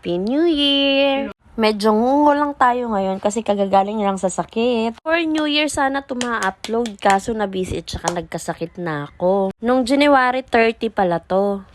Happy New Year! Medyo ngungo lang tayo ngayon kasi kagagaling lang sa sakit. For New Year sana upload kaso na-busy at saka nagkasakit na ako. Nung January 30 pala to.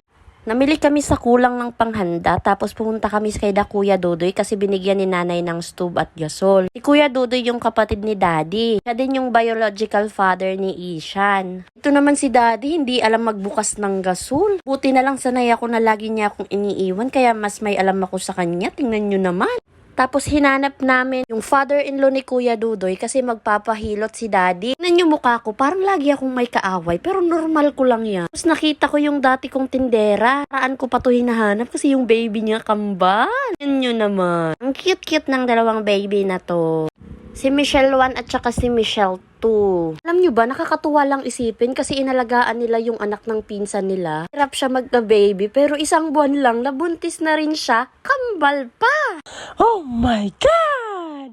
Namili kami sa kulang ng panghanda tapos pumunta kami kay Kuya Dudoy kasi binigyan ni nanay ng stove at gasol. Si Kuya Dudoy yung kapatid ni Daddy. Siya din yung biological father ni Ishan. Ito naman si Daddy hindi alam magbukas ng gasol. Buti na lang sanay ako na lagi niya akong iniiwan kaya mas may alam ako sa kanya. Tingnan nyo naman. Tapos hinanap namin yung father-in-law ni Kuya Dudoy kasi magpapahilot si Daddy. Tingnan yung mukha ko, parang lagi akong may kaaway pero normal ko lang yan. Tapos nakita ko yung dati kong tindera. Paraan ko pa to hinahanap kasi yung baby niya kambal. Yan nyo naman. Ang cute-cute ng dalawang baby na to. Si Michelle 1 at saka si Michelle 2. Alam nyo ba, nakakatuwa lang isipin kasi inalagaan nila yung anak ng pinsan nila. Hirap siya magka-baby pero isang buwan lang nabuntis na rin siya. Kambal pa! Oh my God!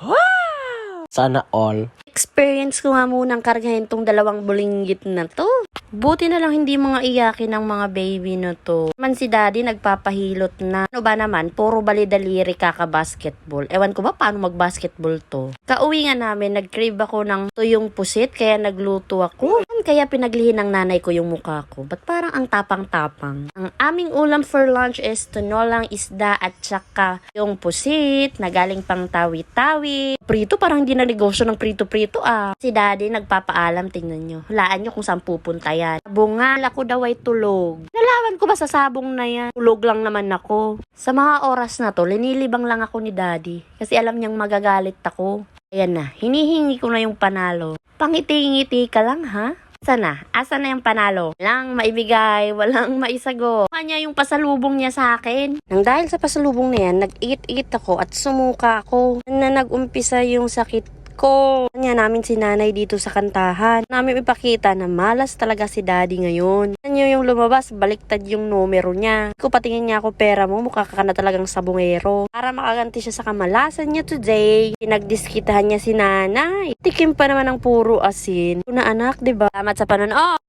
Wow! Sana all. Experience ko nga munang kargahin tong dalawang bulinggit na to. Buti na lang hindi mga iyakin ng mga baby na to. Man si Daddy nagpapahilot na. Ano ba naman, puro balidaliri kaka-basketball. Ewan ko ba paano mag-basketball to. Kauwi nga namin, nag-crave ako ng tuyong pusit kaya nagluto ako. Kaya pinaglihin ng nanay ko yung mukha ko. Ba't parang ang tapang-tapang? Ang aming ulam for lunch is tinolang isda at saka yung pusit na galing pang tawi-tawi. Prito, parang hindi na negosyo ng prito-prito ah. Si Daddy nagpapaalam, tingnan nyo. Hulaan nyo kung saan pupunta yan. Bungal ako daw ay tulog. Nalawan ko ba sa sabong na yan? Tulog lang naman ako. Sa mga oras na to, linilibang lang ako ni Daddy. Kasi alam niyang magagalit ako. Ayan na, hinihingi ko na yung panalo. Pangiti-ngiti ka lang ha? Sana, asa na yung panalo? Walang maibigay, walang maisago. Kanya yung pasalubong niya sa akin. Nang dahil sa pasalubong na yan, nag-iit-iit ako at sumuka ako. Na nag-umpisa yung sakit ko. Kanya namin si nanay dito sa kantahan. Namin ipakita na malas talaga si Daddy ngayon. Kanya yung lumabas, baliktad yung numero niya. Kung patingin niya ako pera mo, mukha ka na talagang sabungero. Para makaganti siya sa kamalasan niya today. Pinagdiskitahan niya si nanay. Tikim pa naman ng puro asin. Una anak, diba? Salamat sa panonood.